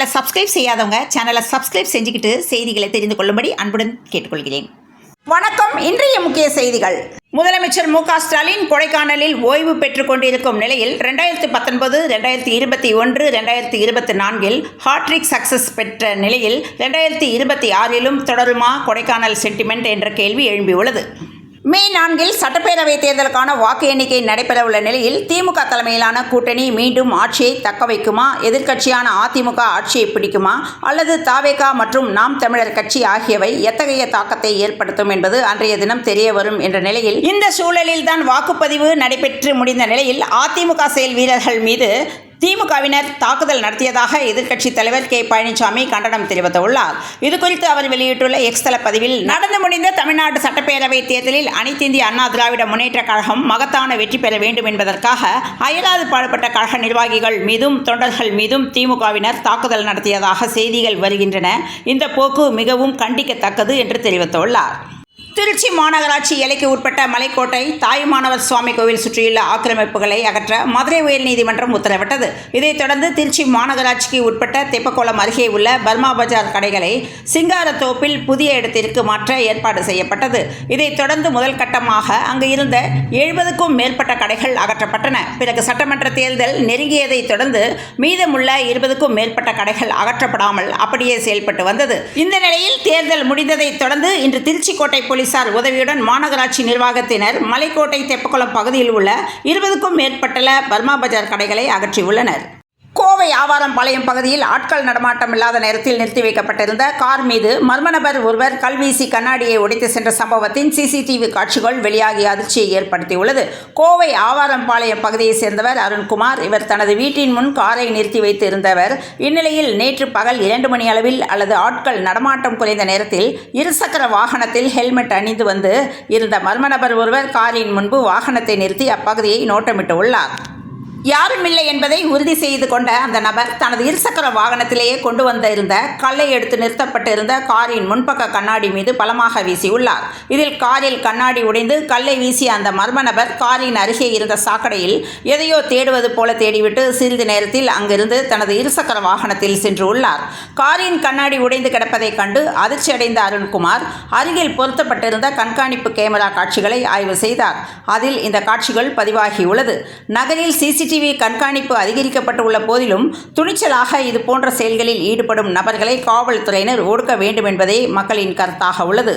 சேனலை சப்ஸ்கிரைப் செய்யாதவங்க சேனலை சப்ஸ்கிரைப் செஞ்சுக்கிட்டு செய்திகளை தெரிந்து கொள்ளும்படி அன்புடன் கேட்டுக்கொள்கிறேன். வணக்கம். இன்றைய முக்கிய செய்திகள். முதலமைச்சர் மு க ஸ்டாலின் கொடைக்கானலில் ஓய்வு பெற்றுக் கொண்டிருக்கும் நிலையில் 2019, 2021, 2024 ஹாட்ரிக் சக்சஸ் பெற்ற நிலையில் 2026 தொடருமா கொடைக்கானல் சென்டிமெண்ட் என்ற கேள்வி எழும்பியுள்ளது. மே 4 சட்டப்பேரவைத் தேர்தலுக்கான வாக்கு எண்ணிக்கை நடைபெறவுள்ள நிலையில் திமுக தலைமையிலான கூட்டணி மீண்டும் ஆட்சியை தக்க வைக்குமா, எதிர்க்கட்சியான அதிமுக ஆட்சியை பிடிக்குமா, அல்லது தவேக மற்றும் நாம் தமிழர் கட்சி ஆகியவை எத்தகைய தாக்கத்தை ஏற்படுத்தும் என்பது அன்றைய தினம் தெரிய வரும் என்ற நிலையில் இந்த சூழலில் தான் வாக்குப்பதிவு நடைபெற்று முடிந்த நிலையில் அதிமுக செயல் வீரர்கள் மீது திமுகவினர் தாக்குதல் நடத்தியதாக எதிர்க்கட்சித் தலைவர் கே பழனிசாமி கண்டனம் தெரிவித்துள்ளார். இதுகுறித்து அவர் வெளியிட்டுள்ள எக்ஸ் தள பதிவில், நடந்து முடிந்த தமிழ்நாடு சட்டப்பேரவை தேர்தலில் அனைத்திந்திய அண்ணா திராவிட முன்னேற்ற கழகம் மகத்தான வெற்றி பெற வேண்டும் என்பதற்காக அயராது பாடுபட்ட கழக நிர்வாகிகள் மீதும் தொண்டர்கள் மீதும் திமுகவினர் தாக்குதல் நடத்தியதாக செய்திகள் வருகின்றன. இந்த போக்கு மிகவும் கண்டிக்கத்தக்கது என்று தெரிவித்துள்ளார். திருச்சி மாநகராட்சி எல்லைக்கு உட்பட்ட மலைக்கோட்டை தாயுமானவர் சுவாமி கோவில் சுற்றியுள்ள ஆக்கிரமிப்புகளை அகற்ற மதுரை உயர்நீதிமன்றம் உத்தரவிட்டது. இதைத் தொடர்ந்து திருச்சி மாநகராட்சிக்கு உட்பட்ட தெப்பக்குளம் அருகே உள்ள பர்மா பஜார் கடைகளை சிங்காரத்தோப்பில் புதிய இடத்திற்கு மாற்ற ஏற்பாடு செய்யப்பட்டது. இதைத் தொடர்ந்து முதல் கட்டமாக அங்கு இருந்த 70க்கும் மேற்பட்ட கடைகள் அகற்றப்பட்டன. பிறகு சட்டமன்ற தேர்தல் நெருங்கியதைத் தொடர்ந்து மீதமுள்ள 20க்கும் மேற்பட்ட கடைகள் அகற்றப்படாமல் அப்படியே செயல்பட்டு வந்தது. இந்த நிலையில் தேர்தல் முடிந்ததைத் தொடர்ந்து இன்று திருச்சி கோட்டை போலீசார் உதவியுடன் மாநகராட்சி நிர்வாகத்தினர் மலைக்கோட்டை தெப்பக்குளம் பகுதியில் உள்ள 20க்கும் மேற்பட்ட பர்மா பஜார் கடைகளை அகற்றியுள்ளனர். கோவை ஆவாரம்பாளையம் பகுதியில் ஆட்கள் நடமாட்டம் இல்லாத நேரத்தில் நிறுத்தி வைக்கப்பட்டிருந்த கார் மீது மர்ம நபர் ஒருவர் கல்வீசி கண்ணாடியை உடைத்து சென்ற சம்பவத்தின் சிசிடிவி காட்சிகள் வெளியாகி அதிர்ச்சியை ஏற்படுத்தியுள்ளது. கோவை ஆவாரம்பாளையம் பகுதியைச் சேர்ந்தவர் அருண்குமார். இவர் தனது வீட்டின் முன் காரை நிறுத்தி வைத்து இருந்தவர். இந்நிலையில் நேற்று பகல் 2 மணி அளவில் அல்லது ஆட்கள் நடமாட்டம் குறைந்த நேரத்தில் இருசக்கர வாகனத்தில் ஹெல்மெட் அணிந்து வந்து இருந்த மர்ம நபர் ஒருவர் காரின் முன்பு வாகனத்தை நிறுத்தி அப்பகுதியை நோட்டமிட்டு உள்ளார். யாரும் இல்லை என்பதை உறுதி செய்து கொண்ட அந்த நபர் தனது இருசக்கர வாகனத்திலேயே கொண்டு வந்திருந்த கல்லை எடுத்து நிறுத்தப்பட்டிருந்த காரின் முன்பக்க கண்ணாடி மீது பலமாக வீசியுள்ளார். இதில் காரில் கண்ணாடி உடைந்து கல்லை வீசிய அந்த மர்ம நபர் காரின் அருகே இருந்த சாக்கடையில் எதையோ தேடுவது போல தேடிவிட்டு சிறிது நேரத்தில் அங்கிருந்து தனது இருசக்கர வாகனத்தில் சென்று உள்ளார். காரின் கண்ணாடி உடைந்து கிடப்பதைக் கண்டு அதிர்ச்சியடைந்த அருண்குமார் அருகில் பொருத்தப்பட்டிருந்த கண்காணிப்பு கேமரா காட்சிகளை ஆய்வு செய்தார். அதில் இந்த காட்சிகள் பதிவாகியுள்ளது. நகரில் சிசிடிவி கண்காணிப்பு அதிகரிக்கப்பட்டுள்ள போதிலும் துணிச்சலாக இது போன்ற செயல்களில் ஈடுபடும் நபர்களை காவல்துறையினர் ஒடுக்க வேண்டும் என்பதே மக்களின் கருத்தாக உள்ளது.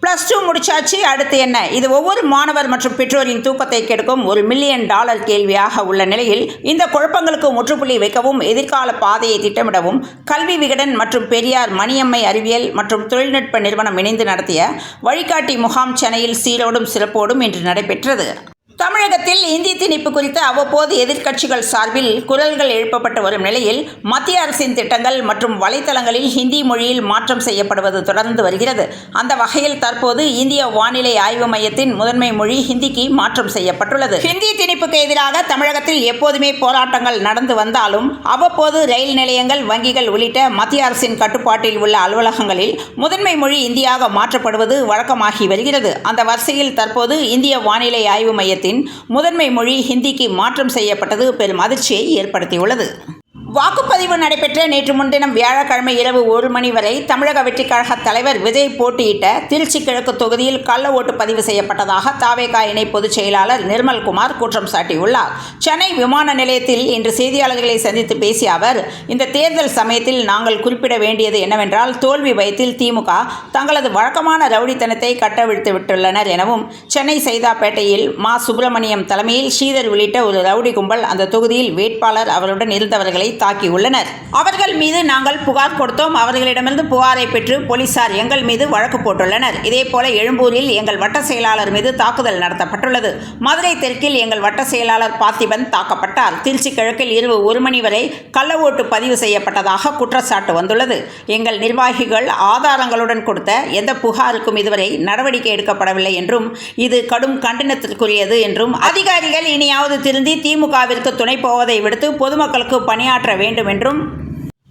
+2 முடிச்சாச்சு, அடுத்து என்ன? இது ஒவ்வொரு மாணவர் மற்றும் பெற்றோரின் தூக்கத்தை கெடுக்கும் $1 மில்லியன் கேள்வியாக உள்ள நிலையில் இந்த குழப்பங்களுக்கு முற்றுப்புள்ளி வைக்கவும் எதிர்கால பாதையை திட்டமிடவும் கல்வி விகடன் மற்றும் பெரியார் மணியம்மை அறிவியல் மற்றும் தொழில்நுட்ப நிறுவனம் இணைந்து நடத்திய வழிகாட்டி முகாம் சென்னையில் சீரோடும் சிறப்போடும் இன்று நடைபெற்றது. தமிழகத்தில் இந்தி திணிப்பு குறித்து அவ்வப்போது எதிர்க்கட்சிகள் சார்பில் குரல்கள் எழுப்பப்பட்டு வரும் நிலையில் மத்திய அரசின் திட்டங்கள் மற்றும் வலைத்தளங்களில் ஹிந்தி மொழியில் மாற்றம் செய்யப்படுவது தொடர்ந்து வருகிறது. அந்த வகையில் தற்போது இந்திய வானிலை ஆய்வு மையத்தின் முதன்மை மொழி ஹிந்திக்கு மாற்றம் செய்யப்பட்டுள்ளது. ஹிந்தி திணிப்புக்கு எதிராக தமிழகத்தில் எப்போதுமே போராட்டங்கள் நடந்து வந்தாலும் அவ்வப்போது ரயில் நிலையங்கள், வங்கிகள் உள்ளிட்ட மத்திய அரசின் கட்டுப்பாட்டில் உள்ள அலுவலகங்களில் முதன்மை மொழி இந்தியாக மாற்றப்படுவது வழக்கமாகி வருகிறது. அந்த வரிசையில் தற்போது இந்திய வானிலை ஆய்வு மையத்தின் முதன்மை மொழி ஹிந்திக்கு மாற்றம் செய்யப்பட்டது பெரும் அதிர்ச்சியை ஏற்படுத்தியுள்ளது. வாக்குப்பதிவு நடைபெற்ற நேற்று முன்தினம் வியாழக்கிழமை இரவு 1 மணி வரை தமிழக வெற்றிக் கழக தலைவர் விஜய் போட்டியிட்ட திருச்சி கிழக்கு தொகுதியில் கள்ள ஓட்டு பதிவு செய்யப்பட்டதாக தவேக இணை பொதுச் செயலாளர் நிர்மல்குமார் குற்றம் சாட்டியுள்ளார். சென்னை விமான நிலையத்தில் இன்று செய்தியாளர்களை சந்தித்து பேசிய அவர், இந்த தேர்தல் சமயத்தில் நாங்கள் குறிப்பிட வேண்டியது என்னவென்றால், தோல்வி பயத்தில் திமுக தங்களது வழக்கமான ரவுடித்தனத்தை கட்டவிழ்த்து விட்டுள்ளனர் எனவும், சென்னை சைதாப்பேட்டையில் மா. சுப்பிரமணியம் தலைமையில் ஸ்ரீதர் உள்ளிட்ட ஒரு ரவுடி கும்பல் அந்த தொகுதியில் வேட்பாளர் அவருடன் இருந்தவர்களை தாக்கியுள்ளனர். அவர்கள் மீது நாங்கள் புகார் கொடுத்தோம். அவர்களிடமிருந்து புகாரை பெற்று போலீசார் எங்கள் மீது வழக்கு போட்டுள்ளனர். இதேபோல எழும்பூரில் எங்கள் வட்ட செயலாளர் மீது தாக்குதல் நடத்தப்பட்டுள்ளது. மதுரை தெற்கில் எங்கள் வட்ட செயலாளர் பார்த்திபன் தாக்கப்பட்டார். திருச்சி கிழக்கில் இரவு 1 மணி வரை கள்ள ஓட்டு பதிவு செய்யப்பட்டதாக குற்றச்சாட்டு வந்துள்ளது. எங்கள் நிர்வாகிகள் ஆதாரங்களுடன் கொடுத்த எந்த புகாருக்கும் இதுவரை நடவடிக்கை எடுக்கப்படவில்லை என்றும், இது கடும் கண்டனத்திற்குரியது என்றும், அதிகாரிகள் இனியாவது திருந்தி திமுகவிற்கு துணை போவதை விடுத்து பொதுமக்களுக்கு பணியாற்ற வேண்டும் என்றும்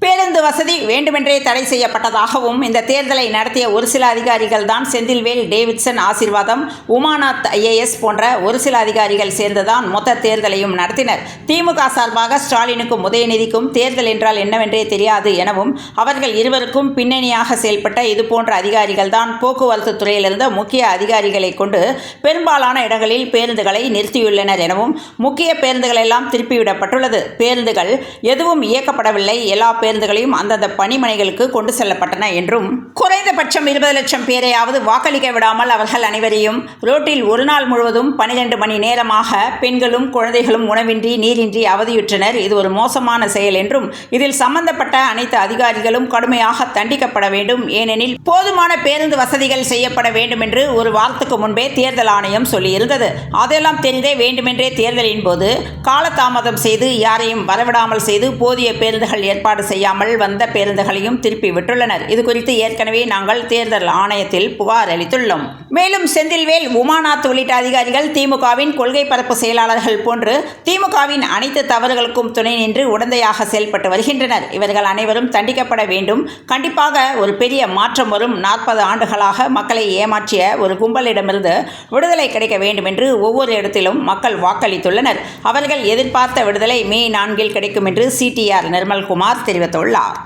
பேருந்து வசதி வேண்டுமென்றே தடை செய்யப்பட்டதாகவும் இந்த தேர்தலை நடத்திய ஒரு சில அதிகாரிகள் தான் செந்தில்வேல், டேவிட்சன், ஆசீர்வாதம், உமாநாத் IAS போன்ற ஒரு சில அதிகாரிகள் சேர்ந்துதான் மொத்த தேர்தலையும் நடத்தினர். திமுக சார்பாக ஸ்டாலினுக்கும் உதயநிதிக்கும் தேர்தல் என்றால் என்னவென்றே தெரியாது எனவும் அவர்கள் இருவருக்கும் பின்னணியாக செயல்பட்ட இதுபோன்ற அதிகாரிகள் தான் போக்குவரத்து துறையில் இருந்த முக்கிய அதிகாரிகளை கொண்டு பெரும்பாலான இடங்களில் பேருந்துகளை நிறுத்தியுள்ளனர் எனவும் முக்கிய பேருந்துகள் எல்லாம் திருப்பிவிடப்பட்டுள்ளது. பேருந்துகள் எதுவும் இயக்கப்படவில்லை. எல்லா பேருந்துகளையும் அந்தந்த பணிமனைகளுக்கு கொண்டு செல்லப்பட்டன என்றும் குறைந்தபட்சம் 20 லட்சம் பேரையாவது வாக்களிக்க விடாமல் அவர்கள் அனைவரையும் ரோட்டில் ஒரு நாள் முழுவதும் 12 மணி நேரமாக பெண்களும் குழந்தைகளும் உணவின்றி நீரின்றி அவதியுற்றனர். இது ஒரு மோசமான செயல் என்றும் இதில் சம்பந்தப்பட்ட அனைத்து அதிகாரிகளும் கடுமையாக தண்டிக்கப்பட வேண்டும். ஏனெனில் போதுமான பேருந்து வசதிகள் செய்யப்பட வேண்டும் என்று ஒரு வாரத்துக்கு முன்பே தேர்தல் ஆணையம் சொல்லியிருந்தது. அதெல்லாம் தெரிந்தே வேண்டுமென்றே தேர்தலின் போது காலதாமதம் செய்து யாரையும் வரவிடாமல் செய்து போதிய பேருந்துகள் ஏற்பாடு செய்யாமல் வந்த பேருந்துகளையும் திருப்பி விட்டுள்ளனர். இது குறித்து ஏற்கனவே நாங்கள் தேர்தல் ஆணையத்தில் புகார் அளித்துள்ளோம். மேலும் செந்தில்வேல், உமாநாத் உள்ளிட்ட அதிகாரிகள் திமுகவின் கொள்கை பரப்பு செயலாளர்கள் போன்று திமுகவின் அனைத்து தவறுகளுக்கும் துணை நின்று உடந்தையாக செயல்பட்டு வருகின்றனர். இவர்கள் அனைவரும் தண்டிக்கப்பட வேண்டும். கண்டிப்பாக ஒரு பெரிய மாற்றம் வரும். 40 ஆண்டுகளாக மக்களை ஏமாற்றிய ஒரு கும்பலிடமிருந்து விடுதலை கிடைக்க வேண்டும் என்று ஒவ்வொரு இடத்திலும் மக்கள் வாக்களித்துள்ளனர். அவர்கள் எதிர்பார்த்த விடுதலை மே 4 கிடைக்கும் என்று CTR நிர்மல்குமார் தெரிவித்துள்ளார்.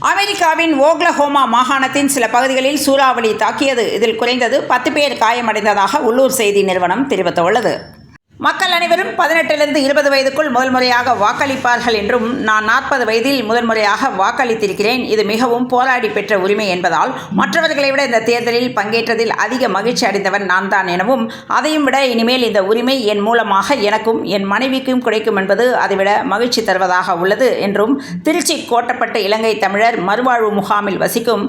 அமெரிக்காவின் ஓக்லஹோமா மாகாணத்தின் சில பகுதிகளில் சூறாவளி தாக்கியது. இதில் குறைந்தது 10 பேர் காயமடைந்ததாக உள்ளூர் செய்தி நிறுவனம் தெரிவித்துள்ளது. மக்கள் அனைவரும் 18லிருந்து 20 வயதுக்குள் முதல் முறையாக வாக்களிப்பார்கள் என்றும் நான் 40 வயதில் முதல் முறையாக வாக்களித்திருக்கிறேன். இது மிகவும் போராடி பெற்ற உரிமை என்பதால் மற்றவர்களை விட இந்த தேர்தலில் பங்கேற்றதில் அதிக மகிழ்ச்சி அடைந்தவன் நான் தான் எனவும் அதையும் விட இனிமேல் இந்த உரிமை என் மூலமாக எனக்கும் என் மனைவிக்கும் கிடைக்கும் என்பது அதைவிட மகிழ்ச்சி தருவதாக உள்ளது என்றும் திருச்சி கோட்டப்பட்டு இலங்கை தமிழர் மறுவாழ்வு முகாமில் வசிக்கும்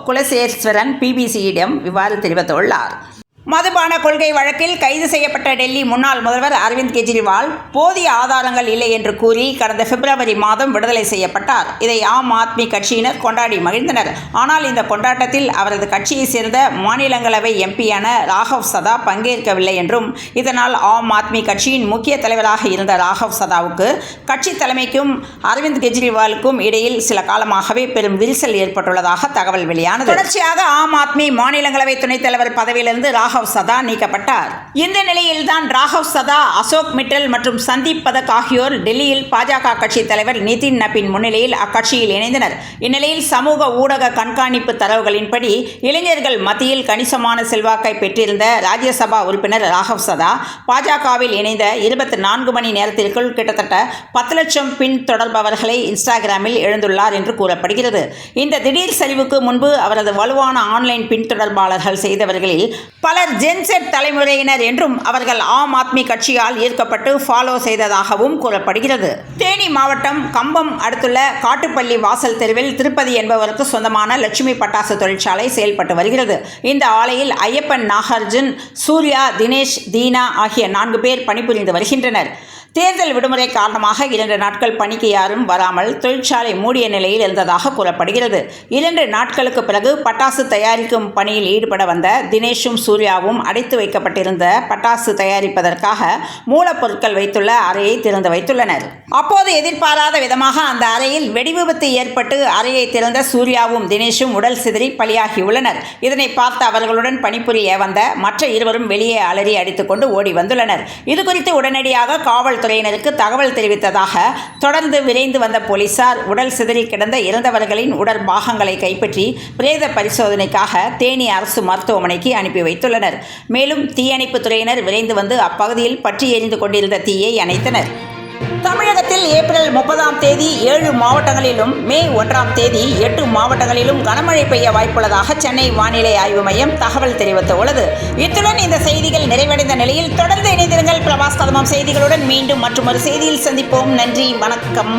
குலசேஸ்வரன் BBC-யிடம் இவ்வாறு தெரிவித்துள்ளார். மதுபான கொள்கை வழக்கில் கைது செய்யப்பட்ட டெல்லி முன்னாள் முதல்வர் அரவிந்த் கெஜ்ரிவால் போதிய ஆதாரங்கள் இல்லை என்று கூறி கடந்த பிப்ரவரி மாதம் விடுதலை செய்யப்பட்டார். இதை ஆம் ஆத்மி கட்சியினர் கொண்டாடி மகிழ்ந்தனர். ஆனால் இந்த கொண்டாட்டத்தில் அவரது கட்சியை சேர்ந்த மாநிலங்களவை MP-யான ராகவ் சதா பங்கேற்கவில்லை என்றும் இதனால் ஆம் ஆத்மி கட்சியின் முக்கிய தலைவராக இருந்த ராகவ் சதாவுக்கு கட்சி தலைமைக்கும் அரவிந்த் கெஜ்ரிவாலுக்கும் இடையில் சில காலமாகவே பெரும் விரிசல் ஏற்பட்டுள்ளதாக தகவல் வெளியானது. தொடர்ச்சியாக ஆம் ஆத்மி மாநிலங்களவை துணைத் தலைவர் பதவியிலிருந்து ராகவ் சதா நீக்கப்பட்டார். இந்த நிலையில்தான் ராகவ் சதா, அசோக் மிட்டல் மற்றும் சந்தீப் பதக் ஆகியோர் டெல்லியில் பாஜக கட்சி தலைவர் நிதின் நபின் முன்னிலையில் அக்கட்சியில் இணைந்தனர். இந்நிலையில் சமூக ஊடக கண்காணிப்பு தரவுகளின்படி இளைஞர்கள் மத்தியில் கணிசமான செல்வாக்கை பெற்றிருந்த ராஜ்யசபா உறுப்பினர் ராகவ் சதா பாஜகவில் இணைந்த 24 மணி நேரத்திற்குள் கிட்டத்தட்ட 10 லட்சம் பின் தொடர்பவர்களை இன்ஸ்டாகிராமில் எழுந்துள்ளார் என்று கூறப்படுகிறது. இந்த திடீர் சரிவுக்கு முன்பு அவரது வலுவான ஆன்லைன் பின்தொடர்பாளர்கள் செய்தவர்களில் பலர் ஜென்செட் தலைமுறையினர் என்றும் அவர்கள் ஆம் ஆத்மி கட்சியால் ஈர்க்கப்பட்டு ஃபாலோ செய்ததாகவும் கூறப்படுகிறது. தேனி மாவட்டம் கம்பம் அடுத்துள்ள காட்டுப்பள்ளி வாசல் தெருவில் திருப்பதி என்பவருக்கு சொந்தமான லட்சுமி பட்டாசு தொழிற்சாலை செயல்பட்டு வருகிறது. இந்த ஆலையில் ஐயப்பன், நாகார்ஜுன், சூர்யா, தினேஷ், தீனா ஆகிய 4 பேர் பணிபுரிந்து வருகின்றனர். தேர்தல் விடுமுறை காரணமாக 2 நாட்கள் பணிக்கு யாரும் வராமல் தொழிற்சாலை மூடிய நிலையில் இருந்ததாக கூறப்படுகிறது. 2 நாட்களுக்கு பிறகு பட்டாசு தயாரிக்கும் பணியில் ஈடுபட வந்த தினேஷும் சூர்யாவும் அடைத்து வைக்கப்பட்டிருந்த பட்டாசு தயாரிப்பதற்காக மூலப்பொருட்கள் வைத்துள்ள அறையை திறந்து வைத்துள்ளனர். அப்போது எதிர்பாராத விதமாக அந்த அறையில் வெடிவிபத்து ஏற்பட்டு அறையை திறந்த சூர்யாவும் தினேஷும் உடல் சிதறி பலியாகியுள்ளனர். இதனை பார்த்த அவர்களுடன் பணிபுரிய வந்த மற்ற இருவரும் வெளியே அலறி அடித்துக்கொண்டு ஓடி வந்துள்ளனர். இதுகுறித்து உடனடியாக காவல்துறையினருக்கு தகவல் தெரிவித்ததாக தொடர்ந்து விரைந்து வந்த போலீசார் உடல் சிதறி கிடந்த இறந்தவர்களின் உடற்பாகங்களை கைப்பற்றி பிரேத பரிசோதனைக்காக தேனி அரசு மருத்துவமனைக்கு அனுப்பி வைத்துள்ளனர். மேலும் தீயணைப்பு துறையினர் விரைந்து வந்து அப்பகுதியில் பற்றி எரிந்து கொண்டிருந்த தீயை அணைத்தனர். தமிழகத்தில் ஏப்ரல் 30ஆம் தேதி 7 மாவட்டங்களிலும், மே 1ஆம் தேதி 8 மாவட்டங்களிலும் கனமழை பெய்ய வாய்ப்புள்ளதாக சென்னை வானிலை ஆய்வு மையம் தகவல் தெரிவித்துள்ளது. இத்துடன் இந்த செய்திகள் நிறைவடைந்த நிலையில் தொடர்ந்து இணைந்திருங்கள் பிரபாஸ் கதமம் செய்திகளுடன். மீண்டும் மற்றொரு செய்தியில் சந்திப்போம். நன்றி, வணக்கம்.